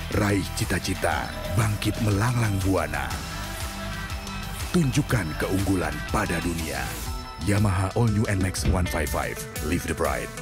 Raih cita-cita, bangkit melanglang buana. Tunjukkan keunggulan pada dunia. Yamaha All New NMAX 155. Live the Pride.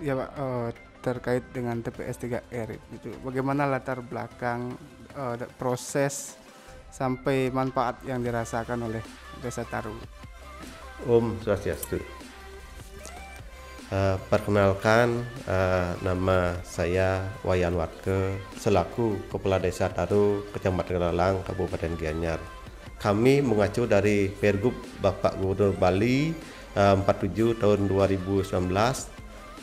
Ya Pak, terkait dengan TPS 3R itu bagaimana latar belakang proses sampai manfaat yang dirasakan oleh Desa Taru? Om Swastiastu. Perkenalkan, nama saya Wayan Warke selaku Kepala Desa Taru, Kecamatan Lalang, Kabupaten Gianyar. Kami mengacu dari Pergub Bapak Gubernur Bali 47 tahun 2019.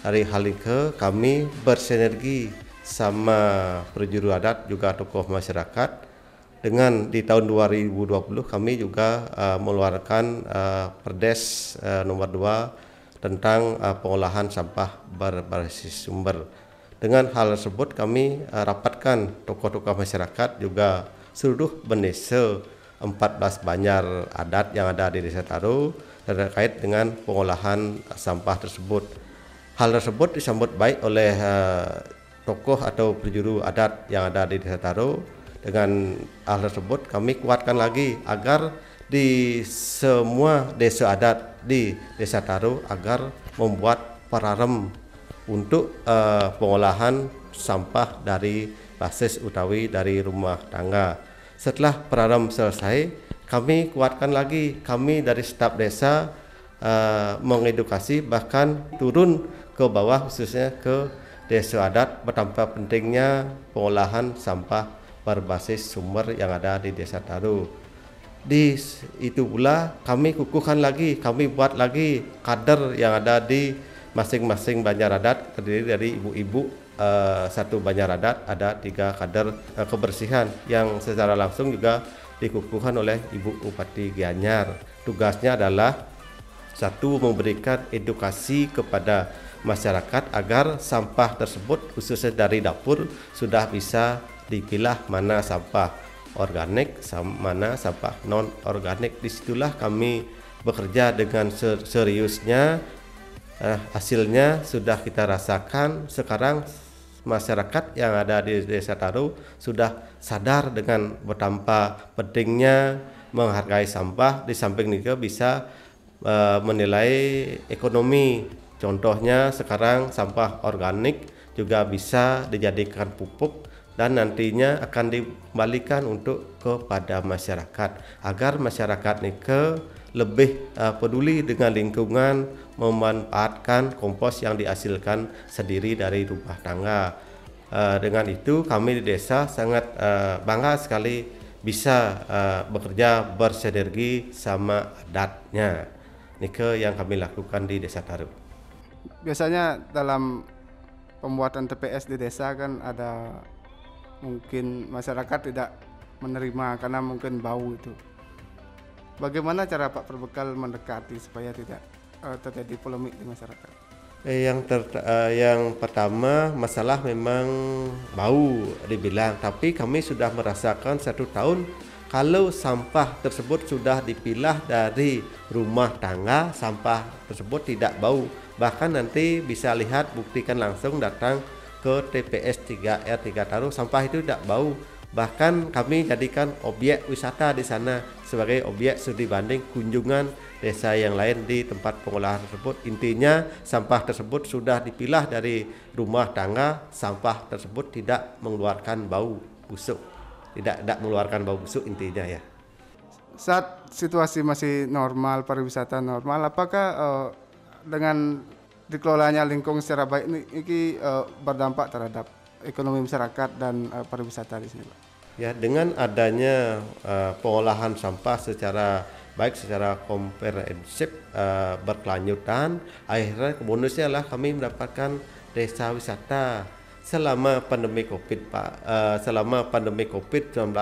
Hari ke kami bersinergi sama perjuru adat juga tokoh masyarakat. Dengan di tahun 2020 kami juga mengeluarkan Perdes nomor 2 tentang pengolahan sampah berbasis sumber. Dengan hal tersebut kami rapatkan tokoh-tokoh masyarakat juga seluruh desa 14 banjar adat yang ada di Desa Taru terkait dengan pengolahan sampah tersebut. Hal tersebut disambut baik oleh tokoh atau penjuru adat yang ada di Desa Taru. Dengan hal tersebut kami kuatkan lagi agar di semua desa adat di Desa Taru agar membuat pararem untuk pengolahan sampah dari basis utawi dari rumah tangga. Setelah pararem selesai, kami kuatkan lagi, kami dari staf desa mengedukasi bahkan turun ke bawah khususnya ke desa adat betapa pentingnya pengolahan sampah berbasis sumber yang ada di Desa Taru. Di itu pula kami kukuhkan lagi, kami buat lagi kader yang ada di masing-masing banjar adat terdiri dari ibu-ibu satu banjar adat ada 3 kader kebersihan yang secara langsung juga dikukuhkan oleh Ibu Bupati Gianyar. Tugasnya adalah satu, memberikan edukasi kepada masyarakat agar sampah tersebut khususnya dari dapur sudah bisa dipilah mana sampah organik, mana sampah non organik. Disitulah kami bekerja dengan seriusnya. Hasilnya sudah kita rasakan. Sekarang masyarakat yang ada di Desa Taru sudah sadar dengan betapa pentingnya menghargai sampah. Di samping itu bisa menilai ekonomi. Contohnya sekarang sampah organik juga bisa dijadikan pupuk dan nantinya akan dikembalikan untuk kepada masyarakat agar masyarakat ini lebih peduli dengan lingkungan, memanfaatkan kompos yang dihasilkan sendiri dari rumah tangga. Dengan itu kami di desa sangat bangga sekali bisa bekerja bersinergi sama adatnya. Nike yang kami lakukan di Desa Taru. Biasanya dalam pembuatan TPS di desa kan ada mungkin masyarakat tidak menerima karena mungkin bau itu. Bagaimana cara Pak Perbekal mendekati supaya tidak terjadi polemik di masyarakat? Yang pertama masalah memang bau dibilang, tapi kami sudah merasakan 1 tahun kalau sampah tersebut sudah dipilah dari rumah tangga, sampah tersebut tidak bau. Bahkan nanti bisa lihat, buktikan langsung datang ke TPS 3R 3 Taru, sampah itu tidak bau. Bahkan kami jadikan objek wisata di sana sebagai objek studi banding kunjungan desa yang lain di tempat pengolahan tersebut. Intinya sampah tersebut sudah dipilah dari rumah tangga, sampah tersebut tidak mengeluarkan bau busuk. Tidak mengeluarkan bau busuk intinya ya. Saat situasi masih normal, pariwisata normal, apakah dengan dikelolanya lingkungan secara baik ini berdampak terhadap ekonomi masyarakat dan pariwisata di sini, Pak? Ya, dengan adanya pengolahan sampah baik secara komprehensif berkelanjutan, akhirnya bonusnya lah kami mendapatkan desa wisata selama pandemi Covid, Pak. Selama pandemi Covid-19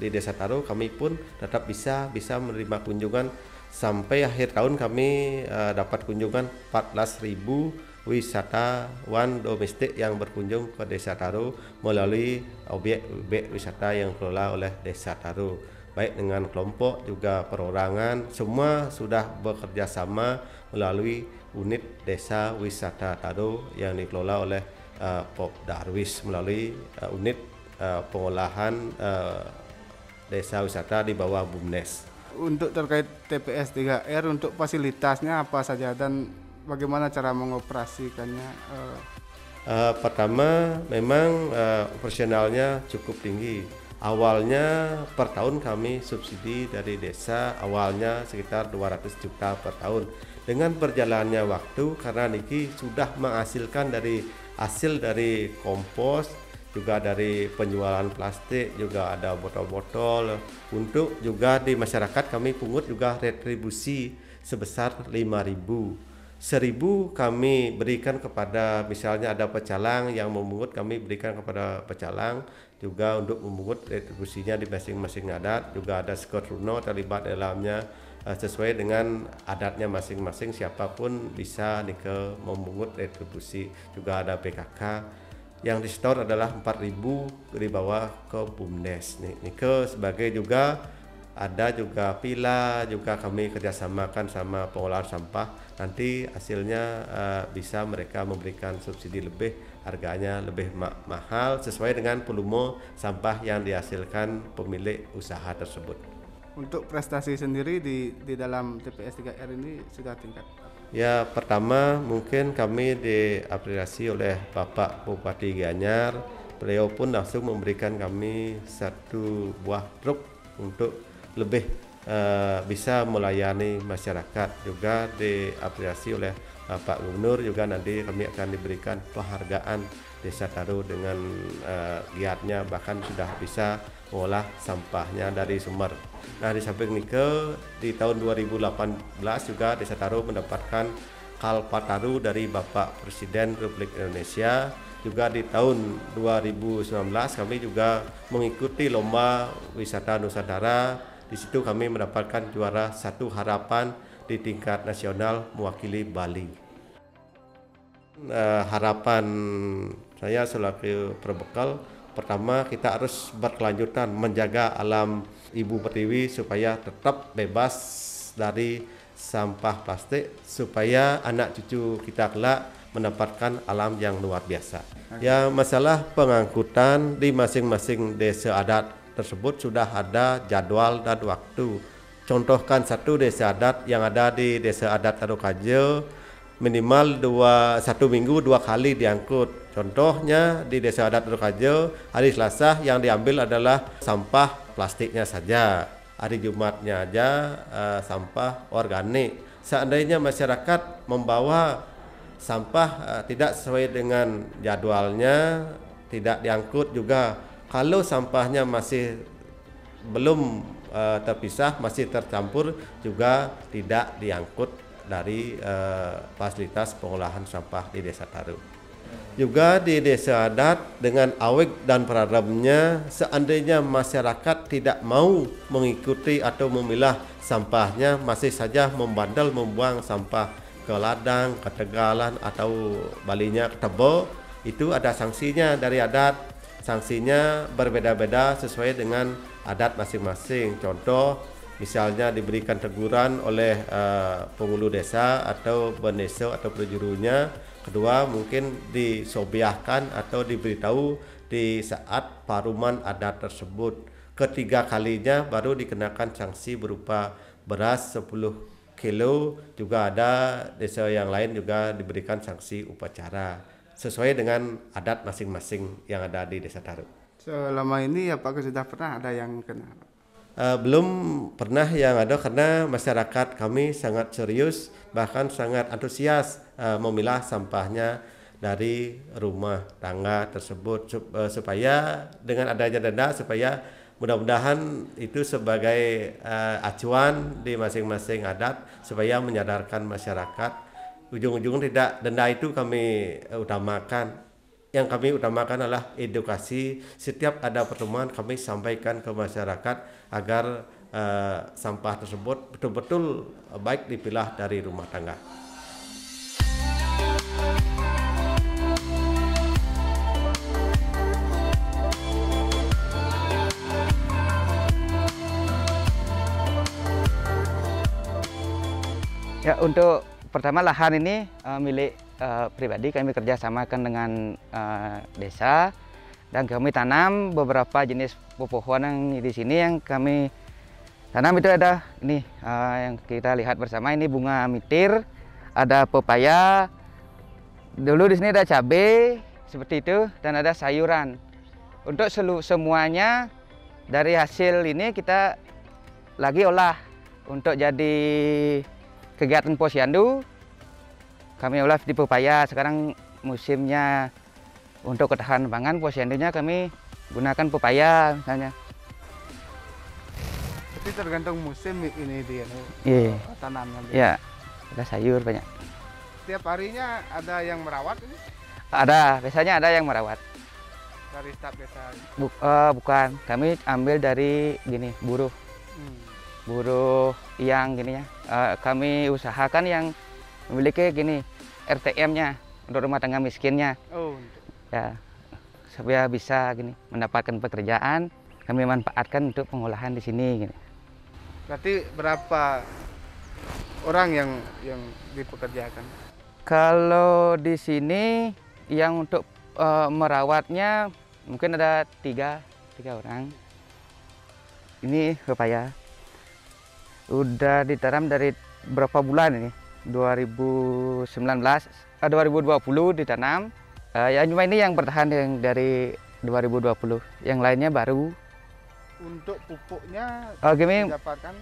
di Desa Taro, kami pun tetap bisa menerima kunjungan. Sampai akhir tahun kami dapat kunjungan 14.000 wisatawan domestik yang berkunjung ke Desa Taro melalui objek wisata yang dikelola oleh Desa Taro, baik dengan kelompok juga perorangan, semua sudah bekerja sama melalui unit Desa Wisata Taro yang dikelola oleh Pop Darwis melalui unit pengolahan desa wisata di bawah BUMDes. Untuk terkait TPS 3R, untuk fasilitasnya apa saja dan bagaimana cara mengoperasikannya? Pertama, memang operasionalnya cukup tinggi. Awalnya per tahun kami subsidi dari desa awalnya sekitar 200 juta per tahun. Dengan berjalannya waktu, karena Niki sudah menghasilkan dari hasil dari kompos, juga dari penjualan plastik, juga ada botol-botol. Untuk juga di masyarakat kami pungut juga retribusi sebesar 5.000. 1.000 kami berikan kepada, misalnya ada pecalang yang memungut, kami berikan kepada pecalang juga untuk memungut retribusinya di masing-masing adat. Juga ada sekerruno terlibat dalamnya sesuai dengan adatnya masing-masing, siapapun bisa memungut retribusi. Juga ada PKK yang di store adalah 4.000 dibawa ke BUMDes. Nike sebagai juga ada juga pila, juga kami kerjasamakan sama pengolahan sampah. Nanti hasilnya bisa mereka memberikan subsidi lebih, harganya lebih mahal sesuai dengan volume sampah yang dihasilkan pemilik usaha tersebut. Untuk prestasi sendiri di dalam TPS 3R ini sudah tingkat? Ya, pertama mungkin kami diapresiasi oleh Bapak Bupati Gianyar. Beliau pun langsung memberikan kami 1 buah truk untuk lebih bisa melayani masyarakat. Juga diapresiasi oleh Pak Gubernur, juga nanti kami akan diberikan penghargaan Desa Taro dengan giatnya, bahkan sudah bisa mengolah sampahnya dari sumber. Nah, di samping Nike, di tahun 2018 juga Desa Taro mendapatkan Kalpataru dari Bapak Presiden Republik Indonesia. Juga di tahun 2019 kami juga mengikuti lomba wisata Nusantara. Di situ kami mendapatkan juara 1 harapan di tingkat nasional mewakili Bali. Harapan saya selaku perbekal, pertama kita harus berkelanjutan menjaga alam Ibu Pertiwi supaya tetap bebas dari sampah plastik, supaya anak cucu kita kelak mendapatkan alam yang luar biasa. Ya, masalah pengangkutan di masing-masing desa adat tersebut sudah ada jadwal dan waktu. Contohkan satu desa adat yang ada di Desa Adat Tarukajo, minimal 1 minggu 2 kali diangkut. Contohnya di Desa Adat Tarukajo, hari Selasa yang diambil adalah sampah plastiknya saja. Hari Jumatnya aja sampah organik. Seandainya masyarakat membawa sampah tidak sesuai dengan jadwalnya, tidak diangkut juga. Kalau sampahnya masih belum terpisah, masih tercampur, juga tidak diangkut dari fasilitas pengolahan sampah di Desa Taro. Juga di desa adat dengan awik dan perarabnya, seandainya masyarakat tidak mau mengikuti atau memilah sampahnya, masih saja membandel membuang sampah ke ladang, ke tegalan, atau balinya ke tebo, itu ada sanksinya dari adat. Sanksinya berbeda-beda sesuai dengan adat masing-masing. Contoh, misalnya diberikan teguran oleh penghulu desa atau beneso atau penjurunya. Kedua, mungkin disobiahkan atau diberitahu di saat paruman adat tersebut. Ketiga kalinya baru dikenakan sanksi berupa beras 10 kilo. Juga ada desa yang lain juga diberikan sanksi upacara sesuai dengan adat masing-masing yang ada di Desa Taro. Selama ini apakah sudah pernah ada yang kena? Belum pernah yang ada, karena masyarakat kami sangat serius, bahkan sangat antusias memilah sampahnya dari rumah tangga tersebut supaya dengan adanya denda supaya mudah-mudahan itu sebagai acuan di masing-masing adat supaya menyadarkan masyarakat. Ujung-ujung tidak denda itu kami utamakan. Yang kami utamakan adalah edukasi. Setiap ada pertemuan kami sampaikan ke masyarakat agar sampah tersebut betul-betul baik dipilah dari rumah tangga. Ya, untuk pertama lahan ini milik pribadi, kami kerjasamakan dengan desa dan kami tanam beberapa jenis pepohonan di sini yang kami tanam. Itu ada ini yang kita lihat bersama, ini bunga mitir, ada pepaya, dulu di sini ada cabai seperti itu, dan ada sayuran. Untuk semuanya dari hasil ini kita lagi olah untuk jadi kegiatan posyandu. Kami olah di pepaya. Sekarang musimnya untuk ketahanan pangan, posyandunya kami gunakan pepaya misalnya. Jadi tergantung musim ini dia Iya. tanamnya. Ya, ada sayur banyak. Setiap harinya ada yang merawat ini Ada, biasanya ada yang merawat. dari staf desa. Bukan, kami ambil dari gini, buruh yang gini ya. Kami usahakan yang memiliki gini RTM-nya untuk rumah tangga miskinnya. Oh. Ya, supaya bisa gini mendapatkan pekerjaan, kami manfaatkan untuk pengolahan di sini gini. Berarti berapa orang yang dipekerjakan? Kalau di sini yang untuk merawatnya mungkin ada tiga orang. Ini pepaya udah ditanam dari berapa bulan ini? 2020 ditanam. Ya cuma ini yang bertahan yang dari 2020. Yang lainnya baru. Untuk pupuknya didapatkan?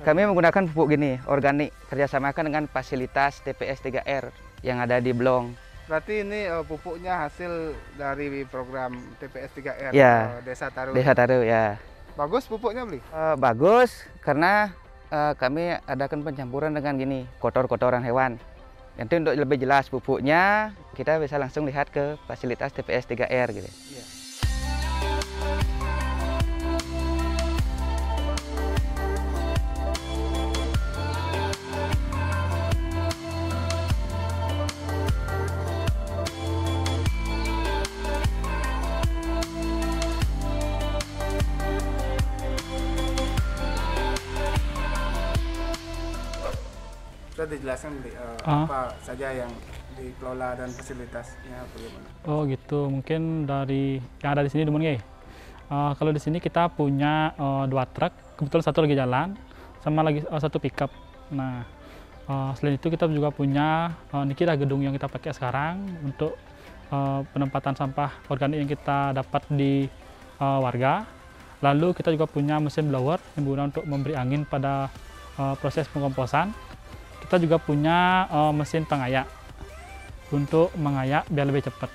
Kami menggunakan pupuk gini, organik, kerjasamakan dengan fasilitas TPS 3R yang ada di Blong. Berarti ini pupuknya hasil dari program TPS 3R Ya, Desa Taru. Desa Taru ya. Bagus pupuknya beli? Bagus karena kami adakan pencampuran dengan gini, kotor-kotoran hewan. Nanti untuk lebih jelas pupuknya, kita bisa langsung lihat ke fasilitas TPS 3R gitu. Iya. Bisa dijelaskan apa saja yang dikelola dan fasilitasnya bagaimana? Oh gitu, mungkin dari yang ada di sini Dumun ya. Kalau di sini kita punya 2 truk, kebetulan satu lagi jalan, sama lagi satu pickup. Nah, selain itu kita juga punya niki gedung yang kita pakai sekarang untuk penempatan sampah organik yang kita dapat di warga. Lalu kita juga punya mesin blower yang berguna untuk memberi angin pada proses pengkomposan. Kita juga punya mesin pengayak untuk mengayak biar lebih cepat.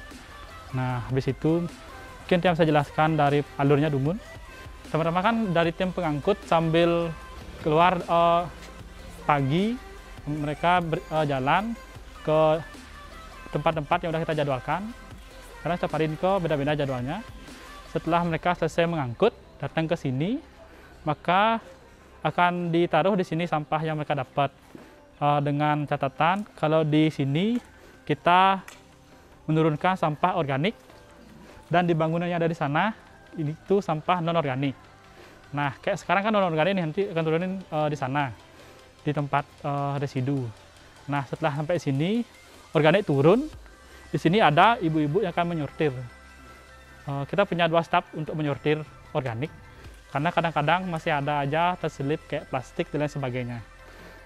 Nah, habis itu mungkin yang saya jelaskan dari alurnya Dumun. Pertama kan dari tim pengangkut sambil keluar pagi, mereka jalan ke tempat-tempat yang sudah kita jadwalkan. Karena setiap hari ini beda-beda jadwalnya. Setelah mereka selesai mengangkut, datang ke sini, maka akan ditaruh di sini sampah yang mereka dapat. Dengan catatan kalau di sini kita menurunkan sampah organik dan di bangunan yang ada di sana itu sampah non organik. Nah, kayak sekarang kan non organik ini nanti akan turunin di sana di tempat residu. Nah, setelah sampai sini organik turun, di sini ada ibu-ibu yang akan menyortir. Kita punya 2 staf untuk menyortir organik karena kadang-kadang masih ada aja terselip kayak plastik dan lain sebagainya.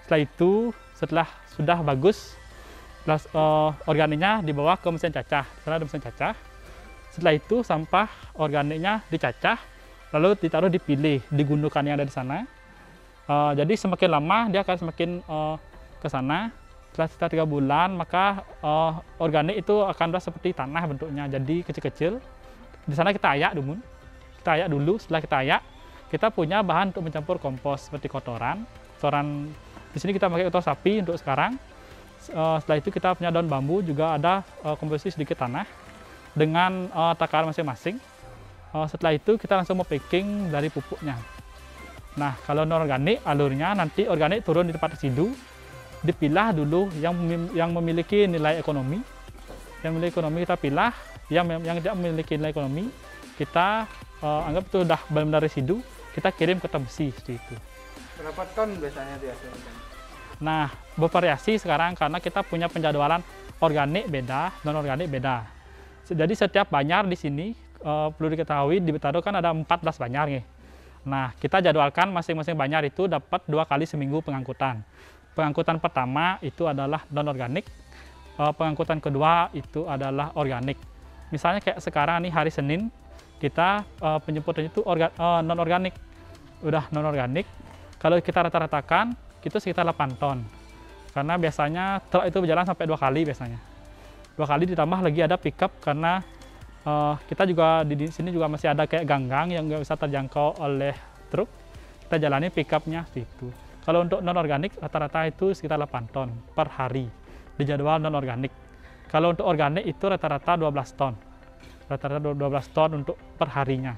Setelah itu, setelah sudah bagus, organiknya dibawa ke mesin cacah. Setelah ada mesin cacah, setelah itu sampah organiknya dicacah, lalu ditaruh di pilih, di gundukan yang ada di sana. Jadi semakin lama dia akan semakin ke sana. Setelah 3 bulan, maka organik itu akan udah seperti tanah bentuknya, jadi kecil-kecil. Di sana kita ayak dulu. Setelah kita ayak, kita punya bahan untuk mencampur kompos seperti kotoran. Di sini kita pakai kotor sapi untuk sekarang. Setelah itu kita punya daun bambu, juga ada komposisi sedikit tanah dengan takaran masing-masing. Setelah itu kita langsung mau packing dari pupuknya. Nah, kalau non-organik, alurnya nanti organik turun di tempat residu, dipilah dulu yang memiliki nilai ekonomi. Yang memiliki ekonomi kita pilah, yang tidak memiliki nilai ekonomi kita anggap itu sudah benar-benar residu, kita kirim ke Tembesi seperti itu. Berapa ton biasanya dihasilkan? Nah, bervariasi sekarang karena kita punya penjadwalan organik beda, non-organik beda. Jadi setiap banjar di sini perlu diketahui di Betado kan ada 14 banjar nih. Nah, kita jadwalkan masing-masing banjar itu dapat 2 kali seminggu pengangkutan. Pengangkutan pertama itu adalah non-organik, pengangkutan kedua itu adalah organik. Misalnya kayak sekarang nih hari Senin, kita penjemputannya itu non-organik. Udah non-organik, kalau kita rata-ratakan, itu sekitar 8 ton. Karena biasanya truk itu berjalan sampai 2 kali biasanya. 2 kali ditambah lagi ada pickup karena kita juga di sini juga masih ada kayak ganggang yang nggak bisa terjangkau oleh truk. Kita jalani pickupnya situ. Kalau untuk non-organik rata-rata itu sekitar 8 ton per hari di jadwal non-organik. Kalau untuk organik itu rata-rata 12 ton. Rata-rata 12 ton untuk per harinya.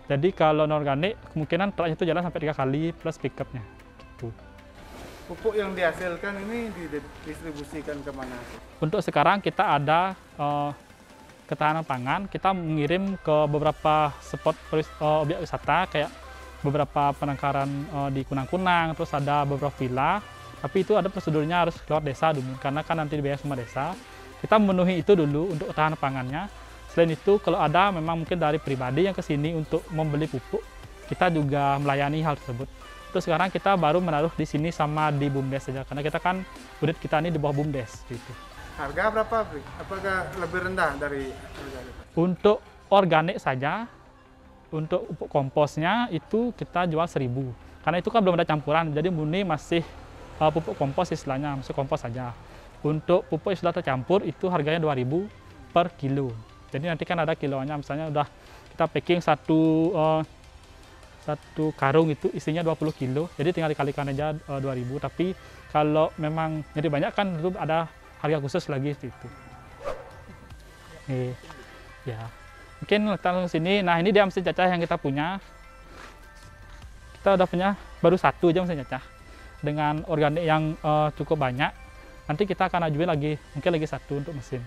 Jadi kalau non-organik kemungkinan truknya itu jalan sampai 3 kali plus pickupnya. Gitu. Pupuk yang dihasilkan ini didistribusikan kemana? Untuk sekarang kita ada ketahanan pangan, kita mengirim ke beberapa spot objek wisata kayak beberapa penangkaran di Kunang-Kunang, terus ada beberapa villa, tapi itu ada prosedurnya harus lewat desa dulu, karena kan nanti dibayar sama desa. Kita memenuhi itu dulu untuk ketahanan pangannya. Selain itu, kalau ada memang mungkin dari pribadi yang ke sini untuk membeli pupuk, kita juga melayani hal tersebut. Terus sekarang kita baru menaruh di sini sama di BUMDes saja, karena kita kan unit kita ini di bawah BUMDes gitu. Harga berapa, Bri? Apakah lebih rendah dari harga? Untuk organik saja, untuk pupuk komposnya itu kita jual 1.000. Karena itu kan belum ada campuran, jadi murni masih pupuk kompos istilahnya, masih kompos saja. Untuk pupuk yang sudah tercampur itu harganya 2.000 per kilo. Jadi nanti kan ada kiloannya, misalnya udah kita packing satu karung itu isinya 20 kilo, jadi tinggal dikalikan aja 2.000. Tapi kalau memang jadi banyak kan itu ada harga khusus lagi itu. Ya. Mungkin kita langsung sini. Nah, ini dia mesin cacah yang kita punya. Kita udah punya baru 1 aja mesin cacah dengan organik yang cukup banyak. Nanti kita akan ajuin lagi, mungkin lagi 1 untuk mesin.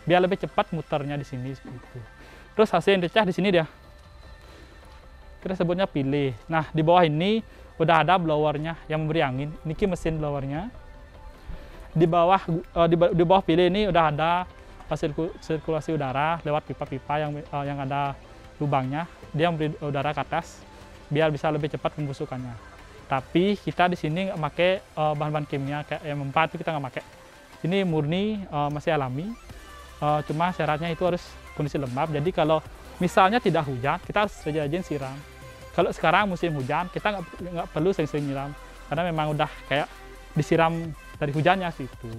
Biar lebih cepat muternya di sini seperti. Terus hasil cacah di sini dia. Kita sebutnya pilih. Nah, di bawah ini udah ada blowernya yang memberi angin. Ini mesin blowernya. Di bawah pilih ini udah ada sirkulasi udara lewat pipa-pipa yang ada lubangnya. Dia memberi udara ke atas biar bisa lebih cepat pembusukannya. Tapi kita di sini nggak pakai bahan-bahan kimia kayak M4 itu kita nggak pakai. Ini murni masih alami. Cuma syaratnya itu harus kondisi lembab. Jadi kalau misalnya tidak hujan, kita harus rajin siram. Kalau sekarang musim hujan, kita nggak perlu sering-sering nyiram karena memang udah kayak disiram dari hujannya situ.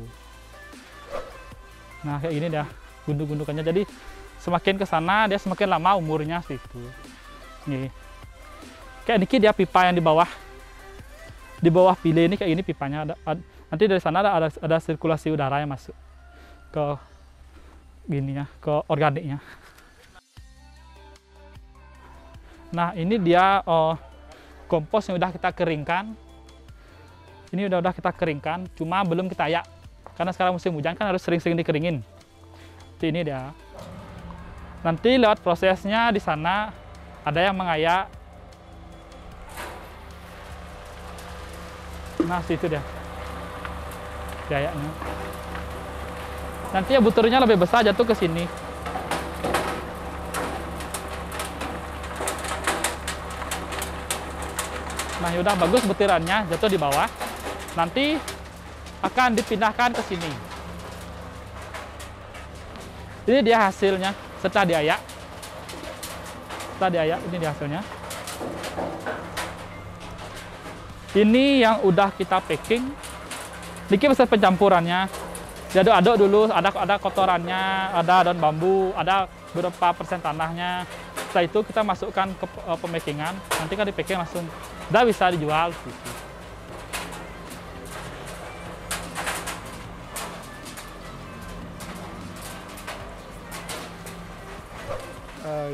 Nah, kayak gini dia gunduk-gundukannya. Jadi semakin ke sana dia semakin lama umurnya situ. Nih. Kayak ini dia pipa yang di bawah. Di bawah pilih ini kayak ini pipanya nanti dari sana ada sirkulasi udara yang masuk ke gininya, ke organiknya. Nah, ini dia kompos yang udah kita keringkan. Ini udah kita keringkan, cuma belum kita ayak. Karena sekarang musim hujan kan harus sering-sering dikeringin. Jadi ini dia. Nanti lewat prosesnya di sana ada yang mengayak. Nah, situ dia. Diayaknya. Nanti ya buturnya lebih besar jatuh ke sini. Nah, yaudah bagus butirannya jatuh di bawah. Nanti akan dipindahkan ke sini. Ini dia hasilnya setelah diayak. Setelah diayak, ini dia hasilnya. Ini yang udah kita packing. dikit proses pencampurannya. Diaduk-aduk dulu, ada kotorannya, ada daun bambu, ada berapa persen tanahnya. Setelah itu kita masukkan ke pemakingan, nanti kan di packing langsung udah bisa dijual gitu.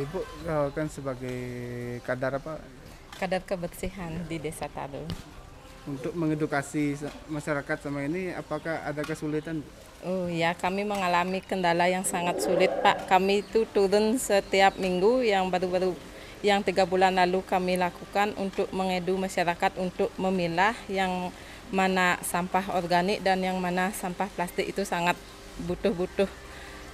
Ibu kan sebagai kadar apa? Kadar kebersihan di Desa Taru. Untuk mengedukasi masyarakat sama ini, apakah ada kesulitan? Oh ya, kami mengalami kendala yang sangat sulit, Pak. Kami itu turun setiap minggu, yang baru-baru yang 3 bulan lalu kami lakukan untuk mengedu masyarakat untuk memilah yang mana sampah organik dan yang mana sampah plastik. Itu sangat butuh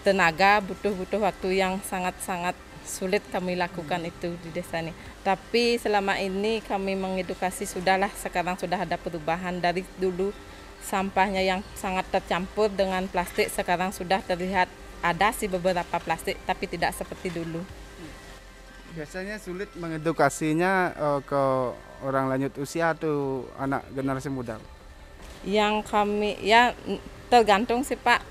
tenaga, butuh waktu yang sangat-sangat sulit kami lakukan itu di desa ini. Tapi selama ini kami mengedukasi, sekarang sudah ada perubahan. Dari dulu sampahnya yang sangat tercampur dengan plastik, sekarang sudah terlihat ada sih beberapa plastik, tapi tidak seperti dulu. Biasanya sulit mengedukasinya ke orang lanjut usia atau anak generasi muda? Yang kami, ya tergantung sih Pak,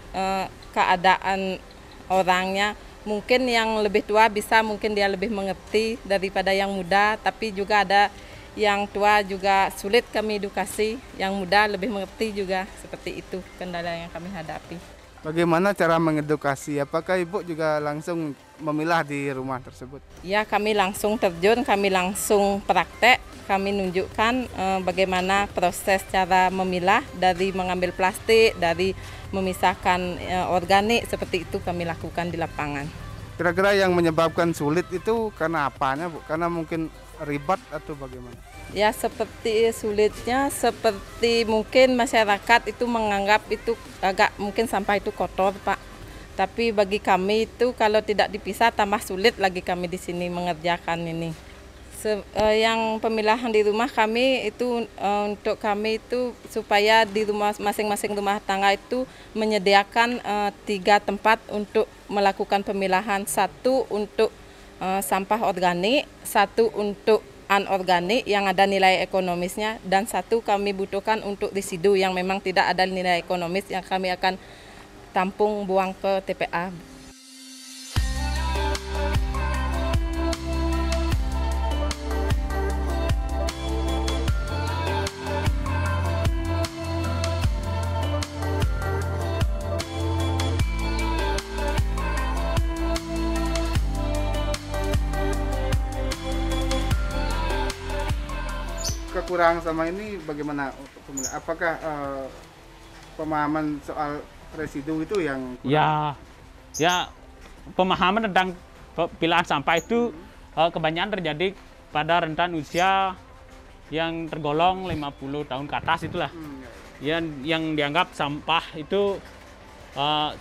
keadaan orangnya. Mungkin yang lebih tua mungkin dia lebih mengerti daripada yang muda, tapi juga ada yang tua juga sulit kami edukasi, yang muda lebih mengerti juga, seperti itu kendala yang kami hadapi. Bagaimana cara mengedukasi? Apakah Ibu juga langsung memilah di rumah tersebut? Ya, kami langsung terjun, kami langsung praktek, kami nunjukkan bagaimana proses cara memilah, dari mengambil plastik, dari memisahkan organik, seperti itu kami lakukan di lapangan. Kira-kira yang menyebabkan sulit itu karena apanya, Bu? Karena mungkin ribet atau bagaimana? Ya, seperti sulitnya, seperti mungkin masyarakat itu menganggap itu agak mungkin sampah itu kotor, Pak. Tapi bagi kami itu kalau tidak dipisah tambah sulit lagi kami di sini mengerjakan ini. Yang pemilahan di rumah kami itu untuk kami itu supaya di rumah masing-masing rumah tangga itu menyediakan 3 tempat untuk melakukan pemilahan. 1 untuk sampah organik, 1 untuk anorganik yang ada nilai ekonomisnya, dan 1 kami butuhkan untuk residu yang memang tidak ada nilai ekonomis yang kami akan tampung buang ke TPA. Kekurangan sama ini bagaimana? Apakah pemahaman soal residu itu yang kurang? Ya pemahaman tentang pemilahan sampah itu kebanyakan terjadi pada rentan usia yang tergolong 50 tahun ke atas itulah. Yang dianggap sampah itu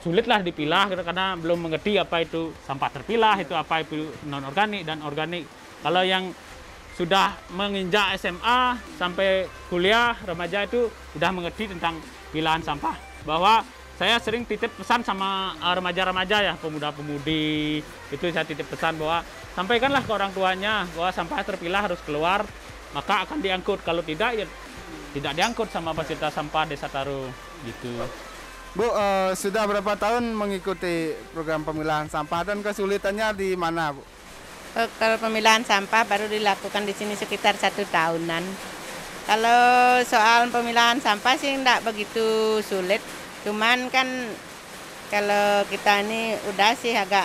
sulitlah dipilah karena belum mengerti apa itu sampah terpilah, itu apa itu non organik dan organik. Kalau yang sudah menginjak SMA sampai kuliah remaja itu sudah mengerti tentang pilahan sampah. Bahwa saya sering titip pesan sama remaja-remaja ya, pemuda-pemudi, itu saya titip pesan bahwa sampaikanlah ke orang tuanya bahwa sampah terpilah harus keluar, maka akan diangkut. Kalau tidak ya tidak diangkut sama fasilitas sampah Desa Taru gitu. Bu, sudah berapa tahun mengikuti program pemilahan sampah dan kesulitannya di mana, Bu? Kalau pemilahan sampah baru dilakukan di sini sekitar 1 tahunan. Kalau soal pemilahan sampah sih enggak begitu sulit. Cuman kan kalau kita ini udah sih agak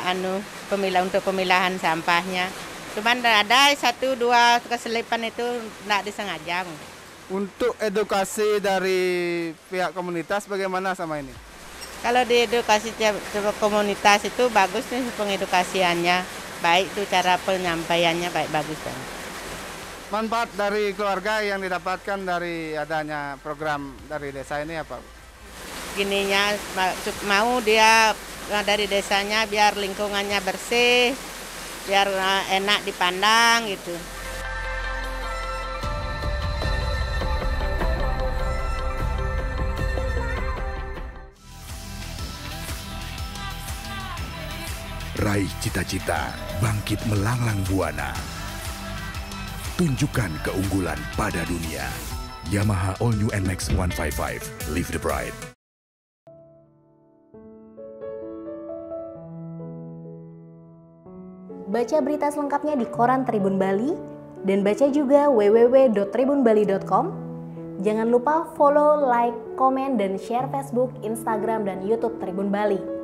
untuk pemilahan sampahnya. Cuman ada 1-2 keselipan itu enggak disengaja. Untuk edukasi dari pihak komunitas bagaimana sama ini? Kalau di edukasi komunitas itu bagus nih pengedukasiannya. Baik itu cara penyampaiannya bagus banget. Manfaat dari keluarga yang didapatkan dari adanya program dari desa ini apa? Gininya mau dia dari desanya biar lingkungannya bersih, biar enak dipandang gitu. Raih cita-cita, bangkit melanglang buana. Tunjukkan keunggulan pada dunia. Yamaha All New NMAX 155. Live the Pride. Baca berita selengkapnya di koran Tribun Bali dan baca juga www.tribunbali.com. Jangan lupa follow, like, komen, dan share Facebook, Instagram, dan YouTube Tribun Bali.